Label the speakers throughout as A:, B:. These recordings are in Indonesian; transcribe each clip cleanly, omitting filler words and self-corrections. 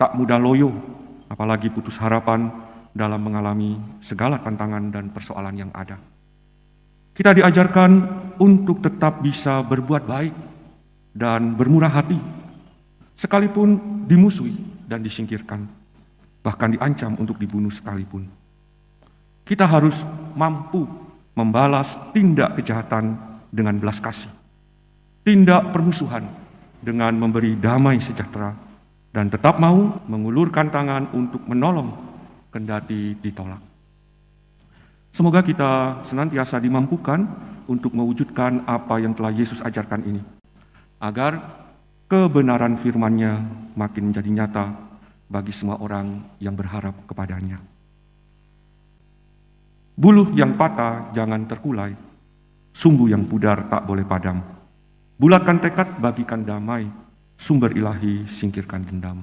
A: tak mudah loyo, apalagi putus harapan dalam mengalami segala tantangan dan persoalan yang ada. Kita diajarkan untuk tetap bisa berbuat baik dan bermurah hati, sekalipun dimusuhi dan disingkirkan, bahkan diancam untuk dibunuh sekalipun. Kita harus mampu membalas tindak kejahatan dengan belas kasih, tindak permusuhan dengan memberi damai sejahtera, dan tetap mau mengulurkan tangan untuk menolong kendati ditolak. Semoga kita senantiasa dimampukan untuk mewujudkan apa yang telah Yesus ajarkan ini, agar kebenaran firman-Nya makin menjadi nyata bagi semua orang yang berharap kepadanya. Buluh yang patah jangan terkulai, sumbu yang pudar tak boleh padam. Bulatkan tekad, bagikan damai, sumber ilahi singkirkan dendam.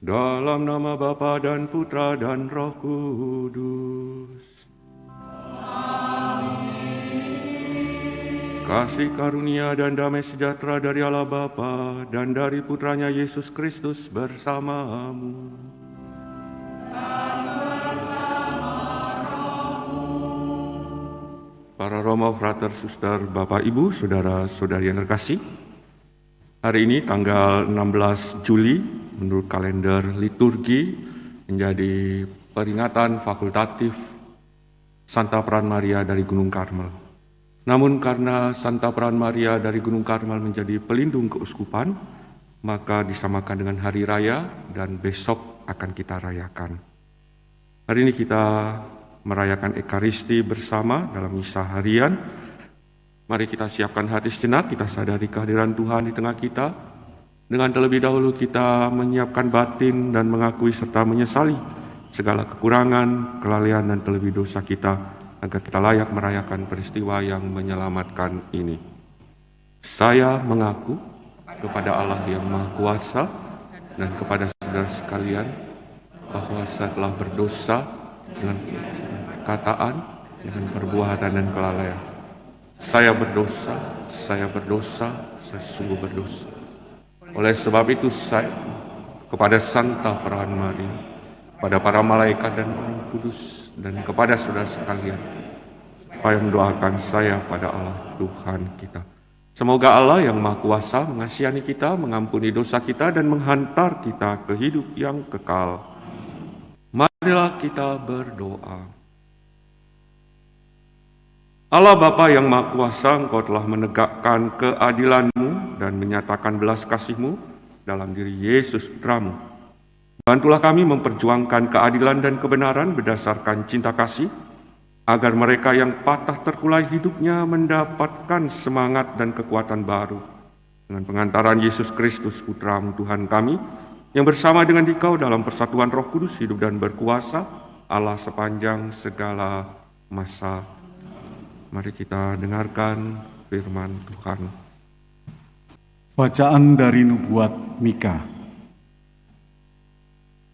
A: Dalam nama Bapa dan Putra dan Roh Kudus. Amin. Kasih karunia dan damai sejahtera dari Allah Bapa dan dari Putranya Yesus Kristus bersamamu. Dan bersama rohmu. Para Romo, Frater, Suster, Bapak, Ibu, Saudara-saudari yang terkasih, hari ini tanggal 16 Juli menurut kalender liturgi menjadi peringatan fakultatif Santa Peran Maria dari Gunung Karmel. Namun karena Santa Peran Maria dari Gunung Karmel menjadi pelindung keuskupan, maka disamakan dengan hari raya dan besok akan kita rayakan. Hari ini kita merayakan Ekaristi bersama dalam misa harian. Mari kita siapkan hati sejenak, kita sadari kehadiran Tuhan di tengah kita. Dengan terlebih dahulu kita menyiapkan batin dan mengakui serta menyesali segala kekurangan, kelalaian dan terlebih dosa kita, agar kita layak merayakan peristiwa yang menyelamatkan ini. Saya mengaku kepada Allah yang Maha Kuasa dan kepada saudara sekalian bahwa saya telah berdosa dengan perkataan, dengan perbuatan dan kelalaian. Saya berdosa, saya sungguh berdosa. Oleh sebab itu saya kepada Santa Peran Maria, kepada para malaikat dan orang kudus, dan kepada saudara sekalian, supaya mendoakan saya pada Allah Tuhan kita. Semoga Allah yang Maha Kuasa mengasihani kita, mengampuni dosa kita, dan menghantar kita ke hidup yang kekal. Marilah kita berdoa. Allah Bapa yang Maha Kuasa, Engkau telah menegakkan keadilan-Mu dan menyatakan belas kasih-Mu dalam diri Yesus Putra-Mu. Bantulah kami memperjuangkan keadilan dan kebenaran berdasarkan cinta kasih, agar mereka yang patah terkulai hidupnya mendapatkan semangat dan kekuatan baru. Dengan pengantaran Yesus Kristus Putra-Mu Tuhan kami, yang bersama dengan Dikau dalam persatuan Roh Kudus hidup dan berkuasa, Allah sepanjang segala masa. Mari kita dengarkan firman Tuhan.
B: Bacaan dari Nubuat Mika.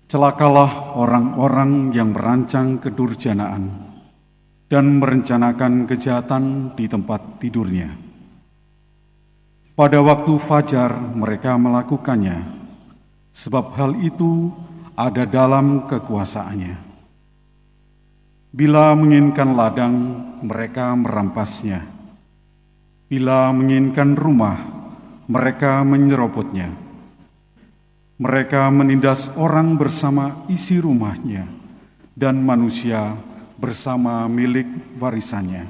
B: Celakalah orang-orang yang merancang kedurjanaan dan merencanakan kejahatan di tempat tidurnya. Pada waktu fajar mereka melakukannya, sebab hal itu ada dalam kekuasaannya. Bila menginginkan ladang, mereka merampasnya. Bila menginginkan rumah, mereka menyerobotnya. Mereka menindas orang bersama isi rumahnya, dan manusia bersama milik warisannya.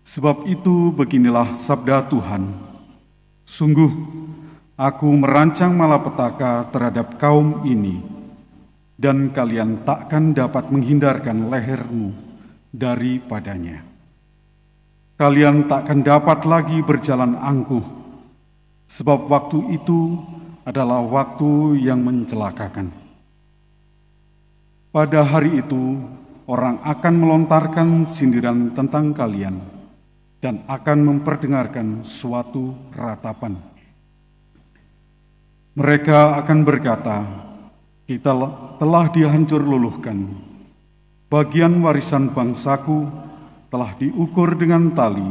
B: Sebab itu beginilah sabda Tuhan, sungguh aku merancang malapetaka terhadap kaum ini, dan kalian takkan dapat menghindarkan lehermu daripadanya. Kalian takkan dapat lagi berjalan angkuh, sebab waktu itu adalah waktu yang mencelakakan. Pada hari itu, orang akan melontarkan sindiran tentang kalian dan akan memperdengarkan suatu ratapan. Mereka akan berkata, "Kita telah dihancur luluhkan. Bagian warisan bangsaku telah diukur dengan tali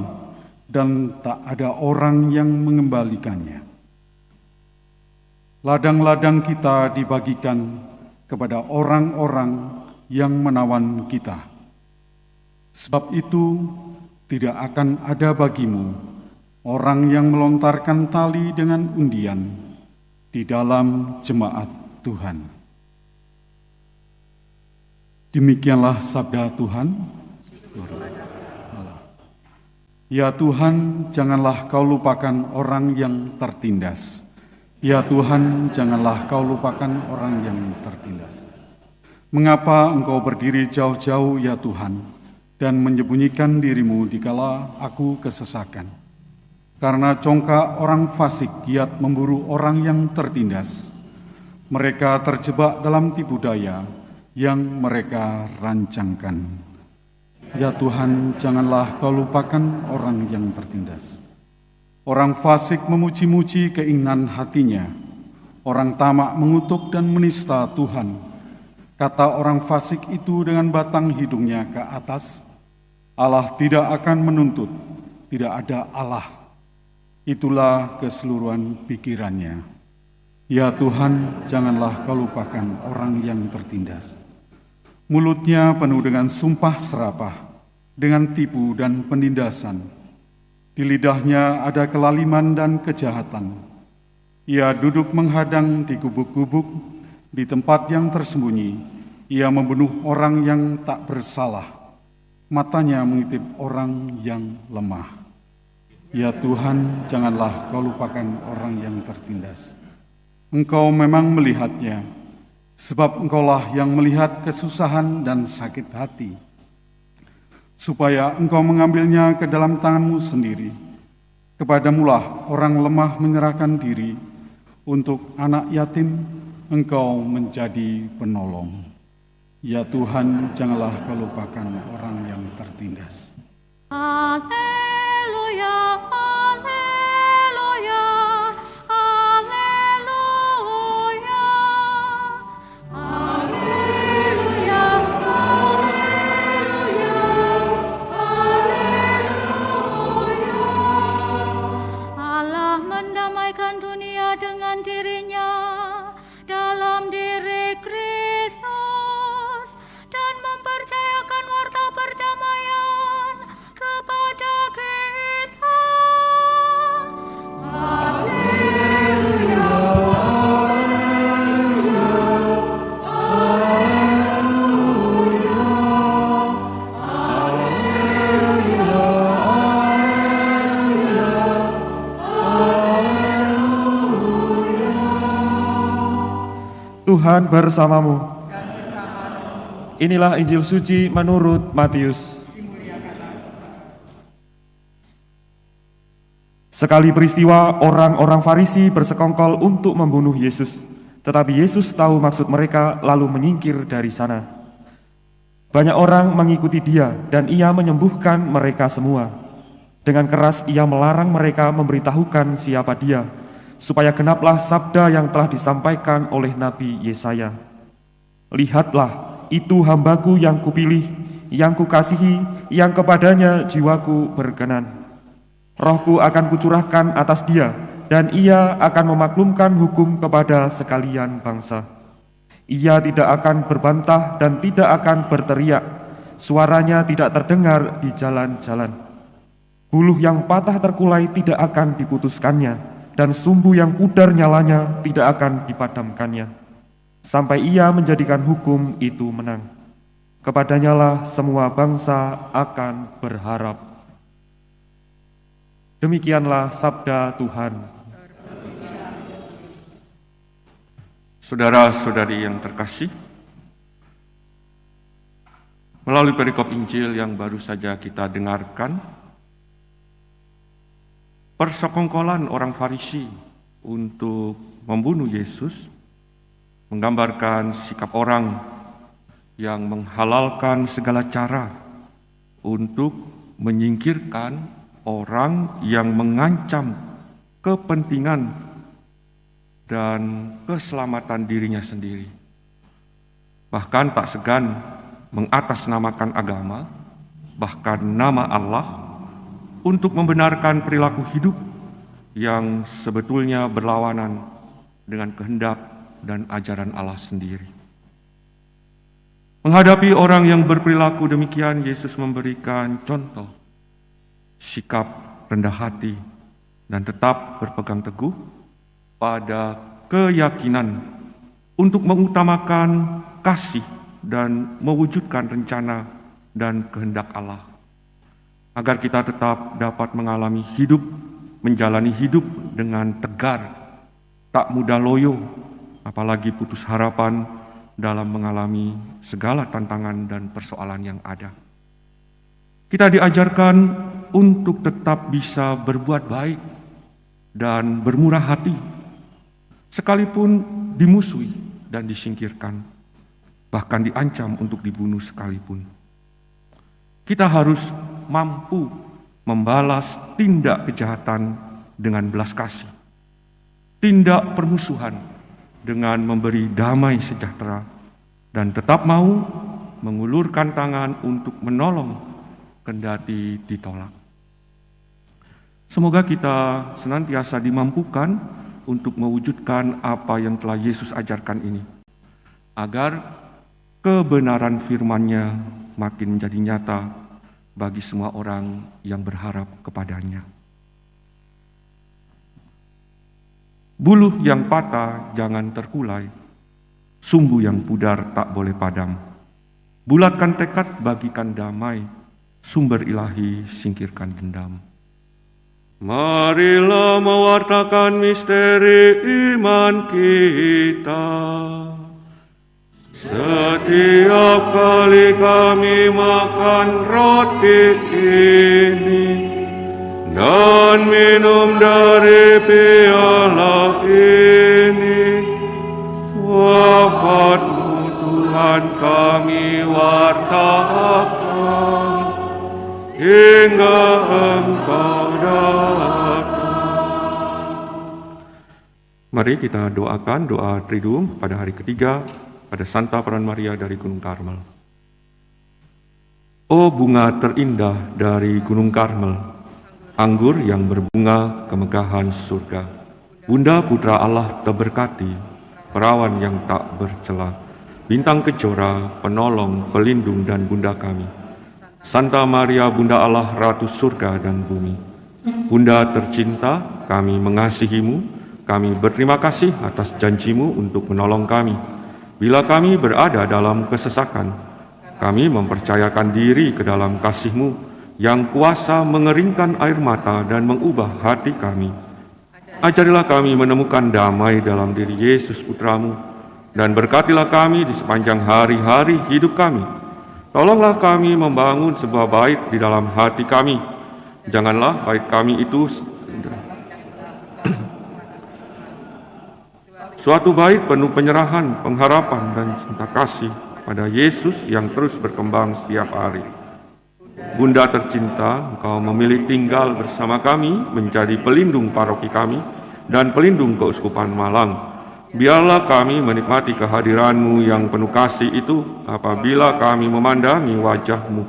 B: dan tak ada orang yang mengembalikannya. Ladang-ladang kita dibagikan kepada orang-orang yang menawan kita. Sebab itu tidak akan ada bagimu orang yang melontarkan tali dengan undian di dalam jemaat Tuhan." Demikianlah sabda Tuhan. Ya Tuhan, janganlah Kau lupakan orang yang tertindas. Ya Tuhan, janganlah Kau lupakan orang yang tertindas. Mengapa Engkau berdiri jauh-jauh, ya Tuhan, dan menyembunyikan dirimu dikala aku kesesakan? Karena congkak orang fasik giat memburu orang yang tertindas. Mereka terjebak dalam tipu daya yang mereka rancangkan. Ya Tuhan, janganlah Kau lupakan orang yang tertindas. Orang fasik memuji-muji keinginan hatinya. Orang tamak mengutuk dan menista Tuhan. Kata orang fasik itu dengan batang hidungnya ke atas, Allah tidak akan menuntut, tidak ada Allah. Itulah keseluruhan pikirannya. Ya Tuhan, janganlah Kau lupakan orang yang tertindas. Mulutnya penuh dengan sumpah serapah, dengan tipu dan penindasan. Di lidahnya ada kelaliman dan kejahatan. Ia duduk menghadang di gubuk-gubuk, di tempat yang tersembunyi. Ia membunuh orang yang tak bersalah. Matanya mengitip orang yang lemah. Ya Tuhan, janganlah Kau lupakan orang yang tertindas. Engkau memang melihatnya, sebab Engkaulah yang melihat kesusahan dan sakit hati, supaya Engkau mengambilnya ke dalam tangan-Mu sendiri. Kepadamulah orang lemah menyerahkan diri, untuk anak yatim Engkau menjadi penolong. Ya Tuhan, janganlah Kau lupakan orang yang tertindas.
C: Haleluya, haleluya, haleluya, haleluya, haleluya. Allah mendamaikan dunia dengan dirinya dalam diri Kristus dan mempercayakan warta perdamaian kepada kita. Haleluya, haleluya, haleluya, haleluya, haleluya.
D: Tuhan bersamamu. Inilah Injil suci menurut Matius. Sekali peristiwa, orang-orang Farisi bersekongkol untuk membunuh Yesus. Tetapi Yesus tahu maksud mereka, lalu menyingkir dari sana. Banyak orang mengikuti Dia, dan Ia menyembuhkan mereka semua. Dengan keras Ia melarang mereka memberitahukan siapa Dia, supaya genaplah sabda yang telah disampaikan oleh Nabi Yesaya. Lihatlah, itu hamba-Ku yang Kupilih, yang Kukasihi, yang kepadanya jiwaku berkenan. Roh-Ku akan Kucurahkan atas dia, dan ia akan memaklumkan hukum kepada sekalian bangsa. Ia tidak akan berbantah dan tidak akan berteriak, suaranya tidak terdengar di jalan-jalan. Buluh yang patah terkulai tidak akan diputuskannya, dan sumbu yang pudar nyalanya tidak akan dipadamkannya. Sampai ia menjadikan hukum itu menang. Kepadanyalah semua bangsa akan berharap. Demikianlah sabda Tuhan.
A: Saudara-saudari yang terkasih, Melalui perikop Injil yang baru saja kita dengarkan, persekongkolan orang Farisi untuk membunuh Yesus menggambarkan sikap orang yang menghalalkan segala cara untuk menyingkirkan orang yang mengancam kepentingan dan keselamatan dirinya sendiri. Bahkan tak segan mengatasnamakan agama, bahkan nama Allah, untuk membenarkan perilaku hidup yang sebetulnya berlawanan dengan kehendak dan ajaran Allah sendiri. Menghadapi orang yang berperilaku demikian, Yesus memberikan contoh sikap rendah hati dan tetap berpegang teguh pada keyakinan untuk mengutamakan kasih dan mewujudkan rencana dan kehendak Allah, agar kita tetap dapat menjalani hidup dengan tegar, tak mudah loyo, apalagi putus harapan dalam mengalami segala tantangan dan persoalan yang ada. Kita diajarkan untuk tetap bisa berbuat baik dan bermurah hati, sekalipun dimusuhi dan disingkirkan, bahkan diancam untuk dibunuh sekalipun. Kita harus mampu membalas tindak kejahatan dengan belas kasih, tindak permusuhan dengan memberi damai sejahtera, dan tetap mau mengulurkan tangan untuk menolong kendati ditolak. Semoga kita senantiasa dimampukan untuk mewujudkan apa yang telah Yesus ajarkan ini, agar kebenaran firman-Nya makin menjadi nyata bagi semua orang yang berharap kepadanya. Buluh yang patah jangan terkulai, sumbu yang pudar tak boleh padam. Bulatkan tekad, bagikan damai, sumber ilahi singkirkan dendam. Marilah mewartakan misteri iman kita. Setiap kali kami makan roti ini dan minum dari piala ini, wafat-Mu Tuhan kami wartakan hingga Engkau datang. Mari kita doakan doa Triduum pada hari ketiga pada Santa Peran Maria dari Gunung Karmel. Oh bunga terindah dari Gunung Karmel, anggur yang berbunga kemegahan surga, Bunda Putra Allah terberkati, perawan yang tak bercela, bintang kejora, penolong, pelindung dan bunda kami. Santa Maria Bunda Allah, Ratu surga dan bumi. Bunda tercinta, kami mengasihi-Mu, kami berterima kasih atas janji-Mu untuk menolong kami. Bila kami berada dalam kesesakan, kami mempercayakan diri ke dalam kasih-Mu yang kuasa mengeringkan air mata dan mengubah hati kami. Ajarilah kami menemukan damai dalam diri Yesus Putra-Mu, dan berkatilah kami di sepanjang hari-hari hidup kami. Tolonglah kami membangun sebuah bait di dalam hati kami. Janganlah bait kami itu suatu bait penuh penyerahan, pengharapan, dan cinta kasih pada Yesus yang terus berkembang setiap hari. Bunda tercinta, Engkau memilih tinggal bersama kami, menjadi pelindung paroki kami, dan pelindung Keuskupan Malang. Biarlah kami menikmati kehadiran-Mu yang penuh kasih itu apabila kami memandangi wajah-Mu.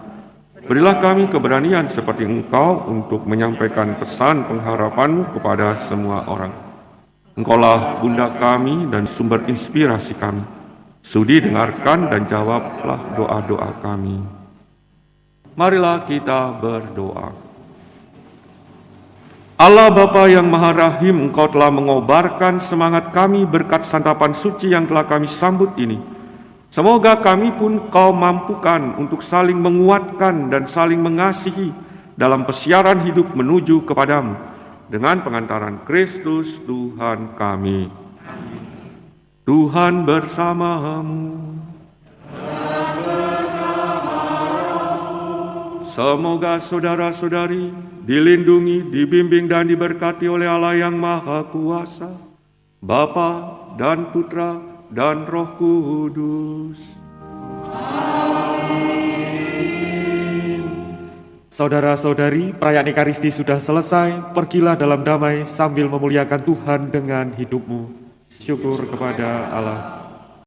A: Berilah kami keberanian seperti Engkau untuk menyampaikan pesan pengharapan-Mu kepada semua orang. Engkaulah Bunda kami dan sumber inspirasi kami. Sudi dengarkan dan jawablah doa-doa kami. Marilah kita berdoa. Allah Bapa yang Maha Rahim, Engkau telah mengobarkan semangat kami berkat santapan suci yang telah kami sambut ini. Semoga kami pun Kau mampukan untuk saling menguatkan dan saling mengasihi dalam pesiaran hidup menuju kepadamu. Dengan pengantaran Kristus Tuhan kami. Tuhan bersamamu. Dan bersama semoga saudara-saudari dilindungi, dibimbing dan diberkati oleh Allah yang Maha Kuasa, Bapa dan Putra dan Roh Kudus.
D: Saudara-saudari, perayaan Ekaristi sudah selesai. Pergilah dalam damai sambil memuliakan Tuhan dengan hidupmu. Syukur kepada Allah.